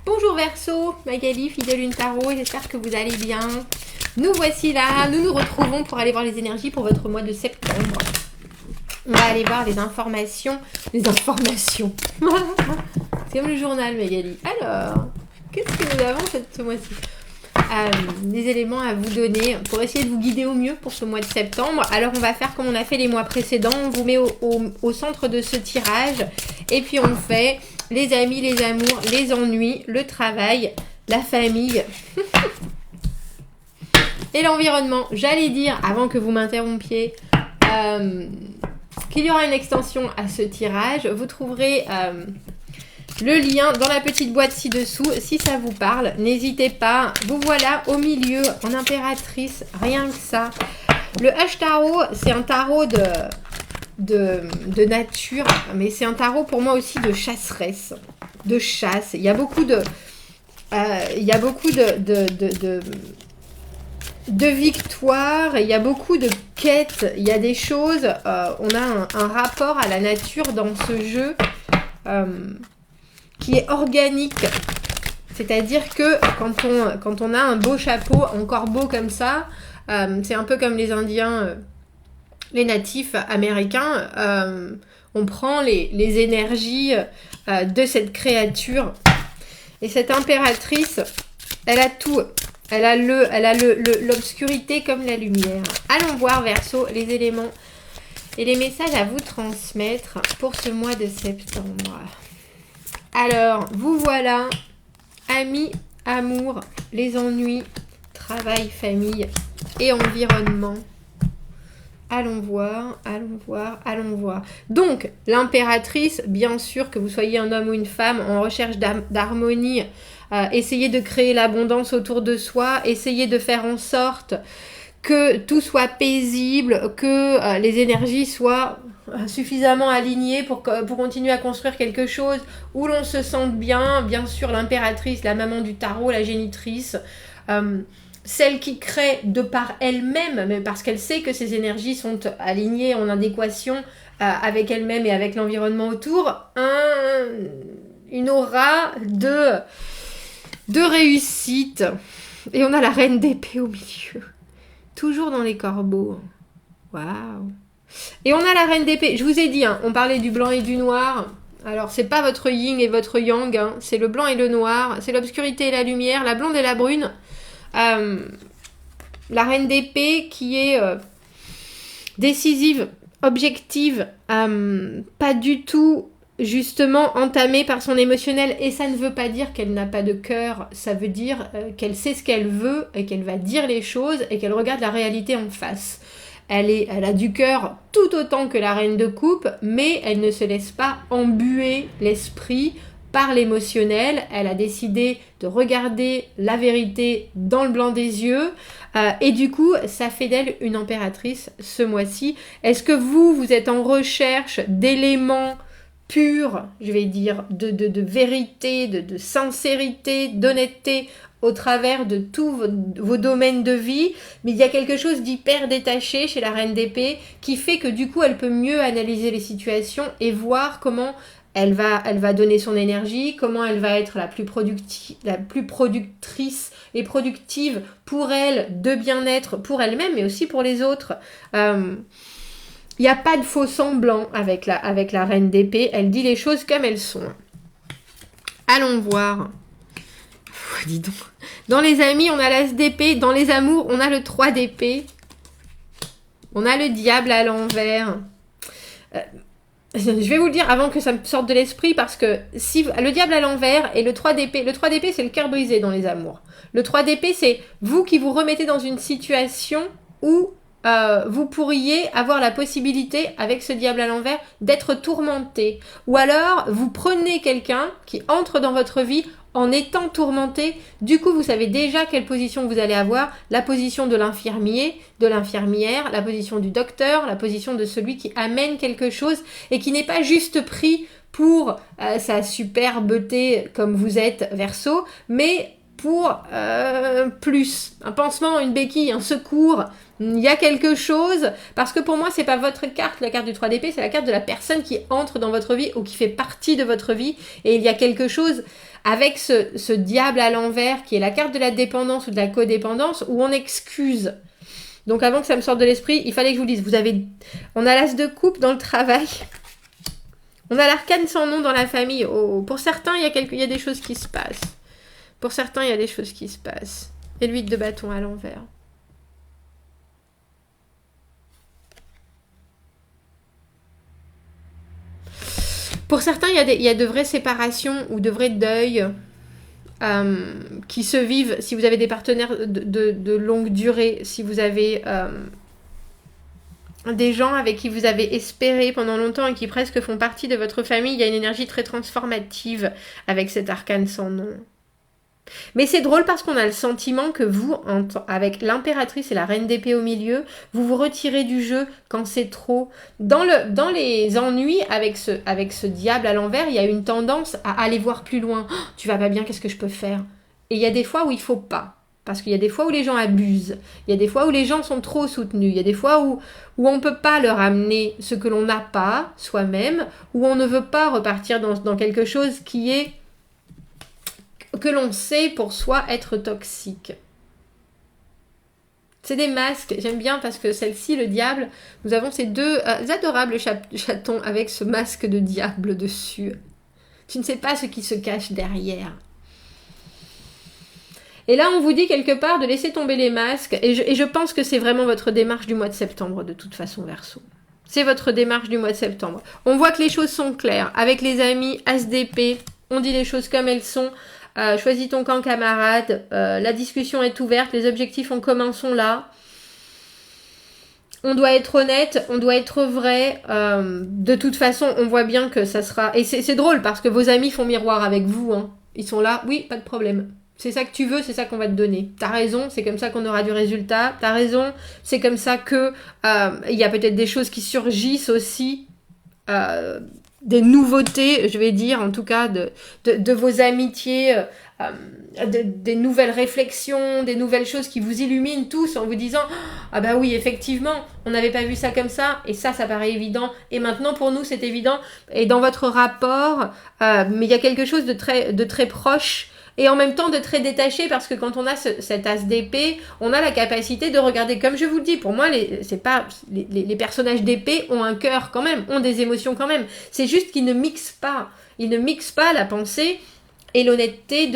Bonjour Verseau, Magali, fidèle Lune Tarot, j'espère que vous allez bien. Nous voici là, nous nous retrouvons pour aller voir les énergies pour votre mois de septembre. On va aller voir les informations. Les informations. C'est comme le journal Magali. Alors, qu'est-ce que nous avons ce mois-ci? Des éléments à vous donner pour essayer de vous guider au mieux pour ce mois de septembre. Alors on va faire comme on a fait les mois précédents, on vous met au centre de ce tirage et puis on fait les amis, les amours, les ennuis, le travail, la famille et l'environnement. J'allais dire, avant que vous m'interrompiez, qu'il y aura une extension à ce tirage. Vous trouverez le lien dans la petite boîte ci-dessous, si ça vous parle, n'hésitez pas. Vous voilà au milieu, en impératrice, rien que ça. Le H-Tarot, c'est un tarot de nature, mais c'est un tarot pour moi aussi de chasseresse, de chasse. Il y a beaucoup de victoires, il y a beaucoup de quêtes, il y a des choses, on a un rapport à la nature dans ce jeu qui est organique, c'est-à-dire que quand on a un beau chapeau, encore beau comme ça, c'est un peu comme les Indiens, les natifs américains, on prend les énergies de cette créature, et cette impératrice, elle a tout, elle a l'obscurité comme la lumière. Allons voir Verseau, les éléments et les messages à vous transmettre pour ce mois de septembre. Alors, vous voilà, amis, amour, les ennuis, travail, famille et environnement. Allons voir, allons voir, allons voir. Donc, l'impératrice, bien sûr que vous soyez un homme ou une femme en recherche d'harmonie, essayez de créer l'abondance autour de soi, essayez de faire en sorte que tout soit paisible, que les énergies soient suffisamment alignées pour continuer à construire quelque chose où l'on se sente bien. Bien sûr, l'impératrice, la maman du tarot, la génitrice, celle qui crée de par elle-même, mais parce qu'elle sait que ses énergies sont alignées en adéquation avec elle-même et avec l'environnement autour, une aura de réussite. Et on a la reine d'épée au milieu. Toujours dans les corbeaux. Waouh. Et on a la reine d'épée. Je vous ai dit, on parlait du blanc et du noir. Alors, c'est pas votre yin et votre yang. C'est le blanc et le noir. C'est l'obscurité et la lumière. La blonde et la brune. La reine d'épée qui est décisive, objective. Pas du tout, justement, entamée par son émotionnel. Et ça ne veut pas dire qu'elle n'a pas de cœur. Ça veut dire qu'elle sait ce qu'elle veut et qu'elle va dire les choses et qu'elle regarde la réalité en face. Elle a du cœur tout autant que la reine de coupe, mais elle ne se laisse pas embuer l'esprit par l'émotionnel. Elle a décidé de regarder la vérité dans le blanc des yeux, et du coup, ça fait d'elle une impératrice ce mois-ci. Est-ce que vous êtes en recherche d'éléments purs, je vais dire, de vérité, de sincérité, d'honnêteté, au travers de tous vos domaines de vie, mais il y a quelque chose d'hyper détaché chez la reine d'épée qui fait que du coup elle peut mieux analyser les situations et voir comment elle va donner son énergie, comment elle va être la plus productrice et productive pour elle, de bien-être pour elle-même mais aussi pour les autres. Il n'y a pas de faux semblant avec la reine d'épée, elle dit les choses comme elles sont. Allons voir. Dis donc. Dans les amis, on a l'as d'épée. Dans les amours, on a le 3 d'épée. On a le diable à l'envers. Je vais vous le dire avant que ça me sorte de l'esprit parce que si le diable à l'envers et le 3 d'épée, c'est le cœur brisé dans les amours. Le 3 d'épée, c'est vous qui vous remettez dans une situation où vous pourriez avoir la possibilité, avec ce diable à l'envers, d'être tourmenté. Ou alors, vous prenez quelqu'un qui entre dans votre vie en étant tourmenté. Du coup, vous savez déjà quelle position vous allez avoir. La position de l'infirmier, de l'infirmière, la position du docteur, la position de celui qui amène quelque chose et qui n'est pas juste pris pour sa superbeté comme vous êtes, Verseau, mais pour plus. Un pansement, une béquille, un secours. Il y a quelque chose, parce que pour moi, c'est pas votre carte, la carte du 3 d'épée, c'est la carte de la personne qui entre dans votre vie ou qui fait partie de votre vie. Et il y a quelque chose avec ce diable à l'envers qui est la carte de la dépendance ou de la codépendance où on excuse. Donc avant que ça me sorte de l'esprit, il fallait que je vous dise, on a l'as de coupe dans le travail, on a l'arcane sans nom dans la famille. Oh, pour certains, il y a des choses qui se passent. Pour certains, il y a des choses qui se passent. Et l'huile de bâton à l'envers. Pour certains, il y a de vraies séparations ou de vrais deuils qui se vivent si vous avez des partenaires de longue durée, si vous avez des gens avec qui vous avez espéré pendant longtemps et qui presque font partie de votre famille. Il y a une énergie très transformative avec cet arcane sans nom. Mais c'est drôle parce qu'on a le sentiment que vous, avec l'impératrice et la reine d'épée au milieu, vous vous retirez du jeu quand c'est trop. Dans les ennuis avec ce diable à l'envers, il y a une tendance à aller voir plus loin. Oh, tu vas pas bien, qu'est-ce que je peux faire? Et il y a des fois où il faut pas. Parce qu'il y a des fois où les gens abusent. Il y a des fois où les gens sont trop soutenus. Il y a des fois où on ne peut pas leur amener ce que l'on n'a pas soi-même, où on ne veut pas repartir dans quelque chose qui est que l'on sait pour soi être toxique. C'est des masques, j'aime bien parce que celle-ci, le diable, nous avons ces deux adorables chatons avec ce masque de diable dessus. Tu ne sais pas ce qui se cache derrière. Et là, on vous dit quelque part de laisser tomber les masques, et je pense que c'est vraiment votre démarche du mois de septembre, de toute façon, Verseau. C'est votre démarche du mois de septembre. On voit que les choses sont claires. Avec les amis, As d'épée, on dit les choses comme elles sont. Choisis ton camp, camarade. La discussion est ouverte. Les objectifs en commun sont là. On doit être honnête. On doit être vrai. De toute façon, on voit bien que ça sera... Et c'est drôle parce que vos amis font miroir avec vous. Hein. Ils sont là. Oui, pas de problème. C'est ça que tu veux, c'est ça qu'on va te donner. T'as raison, c'est comme ça qu'on aura du résultat. T'as raison, c'est comme ça que il y a peut-être des choses qui surgissent aussi. Des nouveautés, je vais dire, en tout cas, de vos amitiés, des nouvelles réflexions, des nouvelles choses qui vous illuminent tous en vous disant « Ah bah oui, effectivement, on n'avait pas vu ça comme ça, et ça paraît évident, et maintenant pour nous c'est évident. » Et dans votre rapport, mais il y a quelque chose de très proche, et en même temps de très détaché, parce que quand on a cet as d'épée, on a la capacité de regarder, comme je vous le dis, pour moi, les personnages d'épée ont un cœur quand même, ont des émotions quand même. C'est juste qu'ils ne mixent pas. Ils ne mixent pas la pensée et l'honnêteté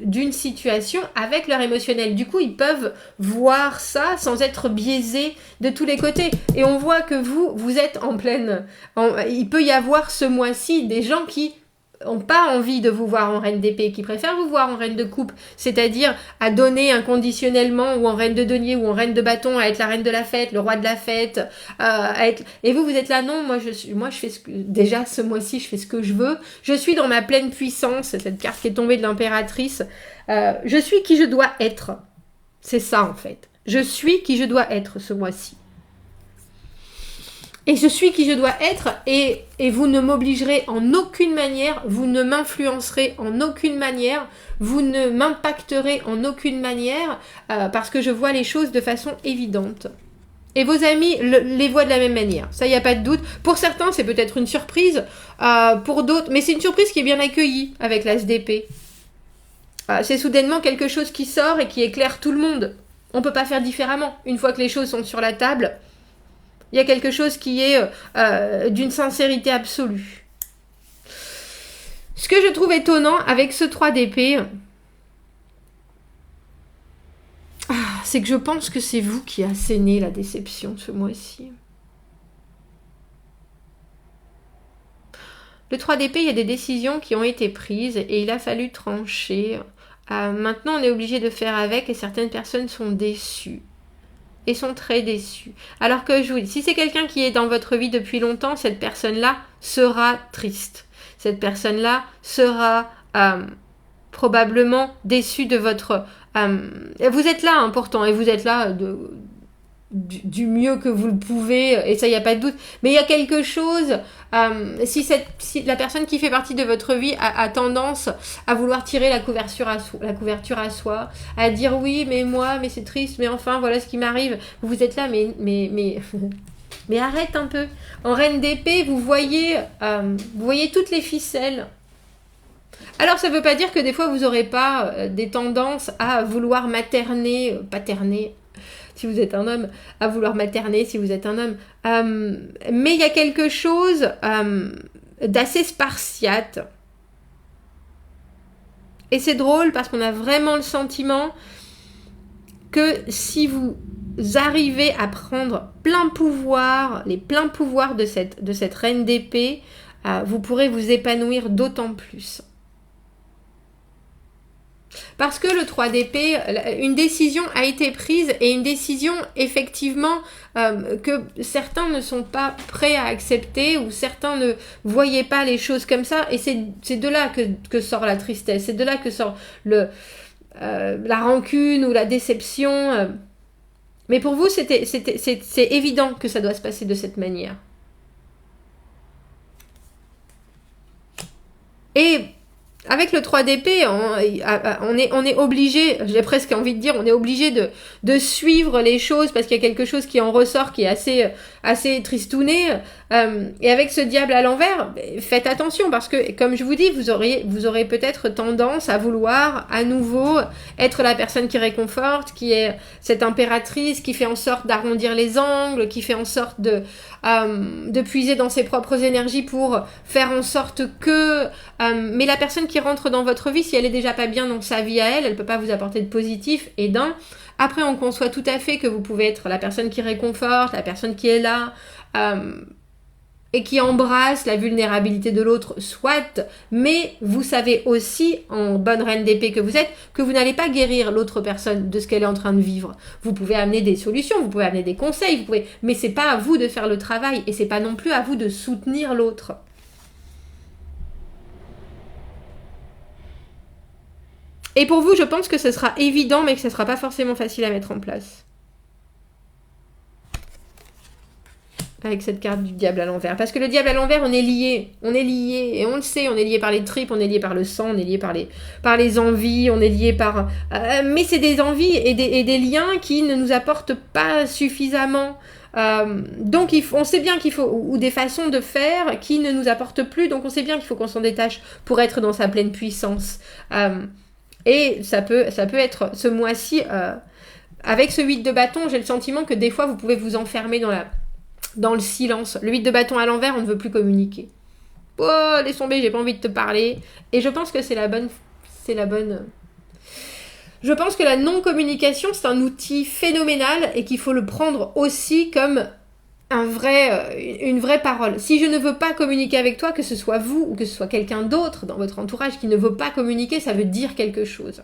d'une situation avec leur émotionnel. Du coup, ils peuvent voir ça sans être biaisés de tous les côtés. Et on voit que vous êtes en pleine... il peut y avoir ce mois-ci des gens qui n'ont pas envie de vous voir en reine d'épée, qui préfèrent vous voir en reine de coupe, c'est-à-dire à donner inconditionnellement, ou en reine de denier, ou en reine de bâton, à être la reine de la fête, le roi de la fête, et vous êtes là, non, moi je fais déjà ce mois-ci, je fais ce que je veux, je suis dans ma pleine puissance, cette carte qui est tombée de l'impératrice, je suis qui je dois être, c'est ça en fait, je suis qui je dois être ce mois-ci. Et je suis qui je dois être, et vous ne m'obligerez en aucune manière, vous ne m'influencerez en aucune manière, vous ne m'impacterez en aucune manière, parce que je vois les choses de façon évidente. Et vos amis les voient de la même manière, ça il n'y a pas de doute. Pour certains, c'est peut-être une surprise, pour d'autres, mais c'est une surprise qui est bien accueillie avec l'as d'épée. C'est soudainement quelque chose qui sort et qui éclaire tout le monde. On ne peut pas faire différemment. Une fois que les choses sont sur la table... Il y a quelque chose qui est d'une sincérité absolue. Ce que je trouve étonnant avec ce 3 d'épée, c'est que je pense que c'est vous qui assénez la déception ce mois-ci. Le 3 d'épée, il y a des décisions qui ont été prises et il a fallu trancher. Maintenant, on est obligé de faire avec et certaines personnes sont déçues. Et sont très déçus. Alors que je vous dis, si c'est quelqu'un qui est dans votre vie depuis longtemps, cette personne-là sera triste. Cette personne-là sera probablement déçue de votre... vous êtes là, pourtant, et vous êtes là du mieux que vous le pouvez, et ça, il n'y a pas de doute. Mais il y a quelque chose, si la personne qui fait partie de votre vie a tendance à vouloir tirer la couverture à soi, à dire oui, mais moi, mais c'est triste, mais enfin, voilà ce qui m'arrive. Vous êtes là, mais arrête un peu. En reine d'épée, vous voyez toutes les ficelles. Alors, ça ne veut pas dire que des fois, vous n'aurez pas des tendances à vouloir paterner, si vous êtes un homme, à vouloir materner, si vous êtes un homme. Mais il y a quelque chose d'assez spartiate. Et c'est drôle parce qu'on a vraiment le sentiment que si vous arrivez à prendre plein pouvoir, les pleins pouvoirs de cette reine d'épée, vous pourrez vous épanouir d'autant plus. Parce que le 3 d'épée, une décision a été prise et une décision effectivement que certains ne sont pas prêts à accepter ou certains ne voyaient pas les choses comme ça et c'est de là que sort la tristesse, c'est de là que sort la rancune ou la déception. Mais pour vous, c'est évident que ça doit se passer de cette manière. Et avec le 3 d'épée, on est obligé, j'ai presque envie de dire, on est obligé de suivre les choses parce qu'il y a quelque chose qui en ressort qui est assez tristouné. Et avec ce diable à l'envers, faites attention parce que, comme je vous dis, vous aurez peut-être tendance à vouloir à nouveau être la personne qui réconforte, qui est cette impératrice, qui fait en sorte d'arrondir les angles, qui fait en sorte de puiser dans ses propres énergies pour faire en sorte que... mais la personne qui rentre dans votre vie, si elle est déjà pas bien dans sa vie à elle peut pas vous apporter de positif et d'un. Après, on conçoit tout à fait que vous pouvez être la personne qui réconforte, la personne qui est là, et qui embrasse la vulnérabilité de l'autre, soit, mais vous savez aussi, en bonne reine d'épée que vous êtes, que vous n'allez pas guérir l'autre personne de ce qu'elle est en train de vivre. Vous pouvez amener des solutions, vous pouvez amener des conseils, mais c'est pas à vous de faire le travail, et c'est pas non plus à vous de soutenir l'autre. Et pour vous, je pense que ce sera évident, mais que ce ne sera pas forcément facile à mettre en place. Avec cette carte du diable à l'envers. Parce que le diable à l'envers, on est lié. On est lié, et on le sait, on est lié par les tripes, on est lié par le sang, on est lié par les envies, on est lié par... mais c'est des envies et des liens qui ne nous apportent pas suffisamment. Donc on sait bien qu'il faut, ou des façons de faire qui ne nous apportent plus, donc on sait bien qu'il faut qu'on s'en détache pour être dans sa pleine puissance. Et ça peut être ce mois-ci, avec ce 8 de bâton, j'ai le sentiment que des fois vous pouvez vous enfermer dans le silence. Le 8 de bâton à l'envers, on ne veut plus communiquer. Oh, laisse tomber, j'ai pas envie de te parler. Et je pense que c'est la bonne. Je pense que la non-communication, c'est un outil phénoménal et qu'il faut le prendre aussi comme une vraie parole. Si je ne veux pas communiquer avec toi, que ce soit vous ou que ce soit quelqu'un d'autre dans votre entourage qui ne veut pas communiquer, ça veut dire quelque chose.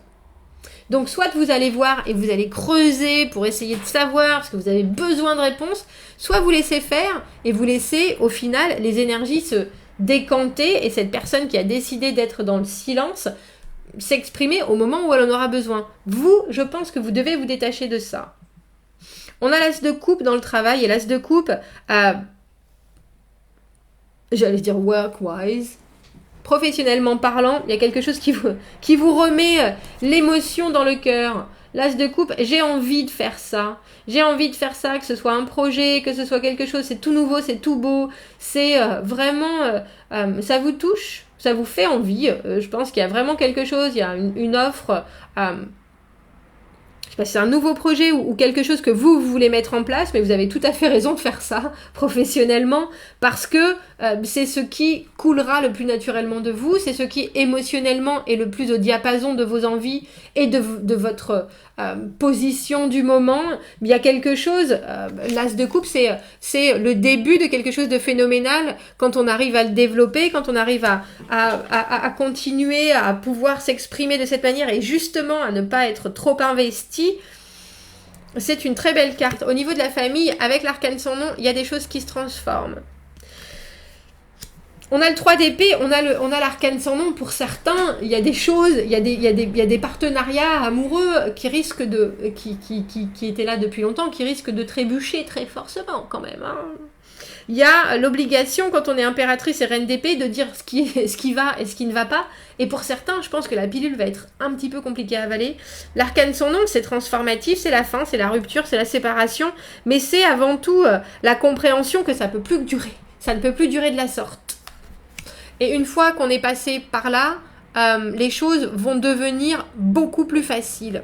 Donc soit vous allez voir et vous allez creuser pour essayer de savoir parce que vous avez besoin de réponses, soit vous laissez faire et vous laissez au final les énergies se décanter et cette personne qui a décidé d'être dans le silence s'exprimer au moment où elle en aura besoin. Vous, je pense que vous devez vous détacher de ça. On a l'as de coupe dans le travail et l'as de coupe, j'allais dire work-wise, professionnellement parlant, il y a quelque chose qui vous remet l'émotion dans le cœur. L'as de coupe, j'ai envie de faire ça. J'ai envie de faire ça, que ce soit un projet, que ce soit quelque chose, c'est tout nouveau, c'est tout beau. C'est vraiment, ça vous touche, ça vous fait envie. Je pense qu'il y a vraiment quelque chose, il y a une offre... je sais pas si c'est un nouveau projet ou quelque chose que vous voulez mettre en place, mais vous avez tout à fait raison de faire ça professionnellement parce que c'est ce qui coulera le plus naturellement de vous, c'est ce qui émotionnellement est le plus au diapason de vos envies et de votre position du moment. Il y a quelque chose, l'as de coupe, c'est le début de quelque chose de phénoménal quand on arrive à le développer, quand on arrive à continuer à pouvoir s'exprimer de cette manière et justement à ne pas être trop investi. C'est une très belle carte. Au niveau de la famille, avec l'arcane sans nom, il y a des choses qui se transforment. On a le 3 d'épée, on a l'arcane sans nom. Pour certains, il y a des choses, il y a des partenariats amoureux qui risquent qui étaient là depuis longtemps, qui risquent de trébucher très forcément quand même. Hein. Il y a l'obligation, quand on est impératrice et reine d'épée, de dire ce qui va et ce qui ne va pas. Et pour certains, je pense que la pilule va être un petit peu compliquée à avaler. L'arcane sans nom, c'est transformatif, c'est la fin, c'est la rupture, c'est la séparation. Mais c'est avant tout la compréhension que ça ne peut plus durer. Ça ne peut plus durer de la sorte. Et une fois qu'on est passé par là, les choses vont devenir beaucoup plus faciles.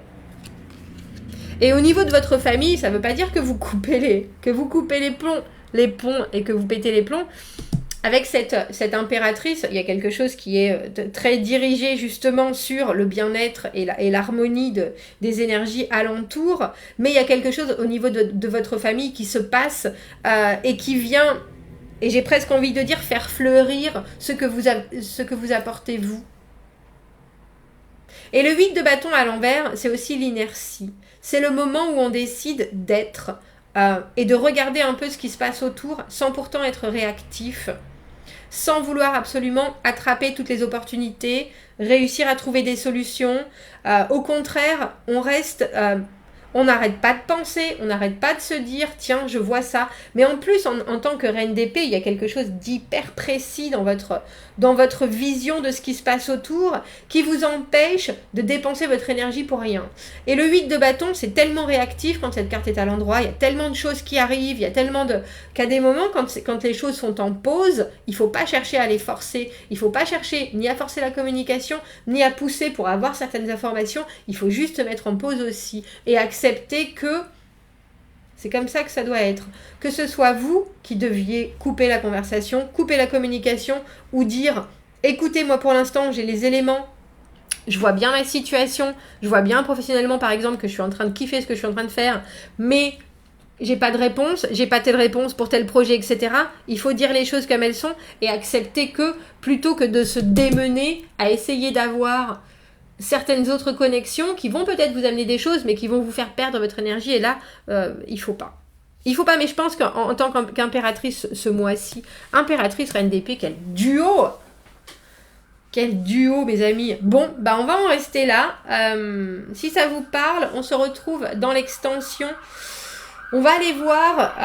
Et au niveau de votre famille, ça ne veut pas dire que vous coupez les ponts et que vous pétez les plombs. Avec cette impératrice, il y a quelque chose qui est très dirigé justement sur le bien-être et l'harmonie des énergies alentour, mais il y a quelque chose au niveau de votre famille qui se passe et qui vient, et j'ai presque envie de dire, faire fleurir ce que vous apportez vous. Et le 8 de bâton à l'envers, c'est aussi l'inertie. C'est le moment où on décide d'être et de regarder un peu ce qui se passe autour sans pourtant être réactif, sans vouloir absolument attraper toutes les opportunités, réussir à trouver des solutions. Au contraire, on n'arrête pas de penser, on n'arrête pas de se dire « tiens, je vois ça ». Mais en plus, en tant que reine d'épée, il y a quelque chose d'hyper précis dans votre vision de ce qui se passe autour qui vous empêche de dépenser votre énergie pour rien. Et le 8 de bâton, c'est tellement réactif quand cette carte est à l'endroit, il y a tellement de choses qui arrivent, il y a tellement qu'à des moments, quand les choses sont en pause, il ne faut pas chercher à les forcer, il ne faut pas chercher ni à forcer la communication, ni à pousser pour avoir certaines informations, il faut juste se mettre en pause aussi et accepter que c'est comme ça que ça doit être. Que ce soit vous qui deviez couper la conversation, couper la communication ou dire « écoutez, moi pour l'instant j'ai les éléments, je vois bien ma situation, je vois bien professionnellement par exemple que je suis en train de kiffer ce que je suis en train de faire, mais j'ai pas de réponse, j'ai pas telle réponse pour tel projet, etc. » Il faut dire les choses comme elles sont et accepter que plutôt que de se démener à essayer d'avoir certaines autres connexions qui vont peut-être vous amener des choses, mais qui vont vous faire perdre votre énergie. Et là, il faut pas. Il faut pas, mais je pense qu'en tant qu'impératrice ce mois-ci, impératrice, reine d'épée, quel duo! Quel duo, mes amis. Bon, bah on va en rester là. Si ça vous parle, on se retrouve dans l'extension. On va aller voir...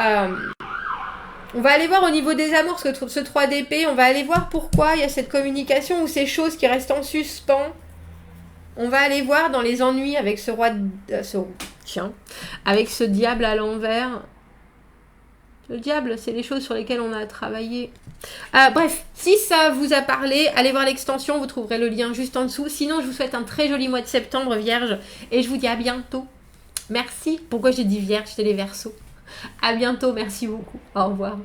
on va aller voir au niveau des amours ce 3 d'épée. On va aller voir pourquoi il y a cette communication ou ces choses qui restent en suspens. On va aller voir dans les ennuis avec ce roi... avec ce diable à l'envers. Le diable, c'est les choses sur lesquelles on a travaillé. Bref, si ça vous a parlé, allez voir l'extension, vous trouverez le lien juste en dessous. Sinon, je vous souhaite un très joli mois de septembre, Vierge. Et je vous dis à bientôt. Merci. Pourquoi j'ai dit Vierge, c'est les Verseaux. À bientôt, merci beaucoup. Au revoir.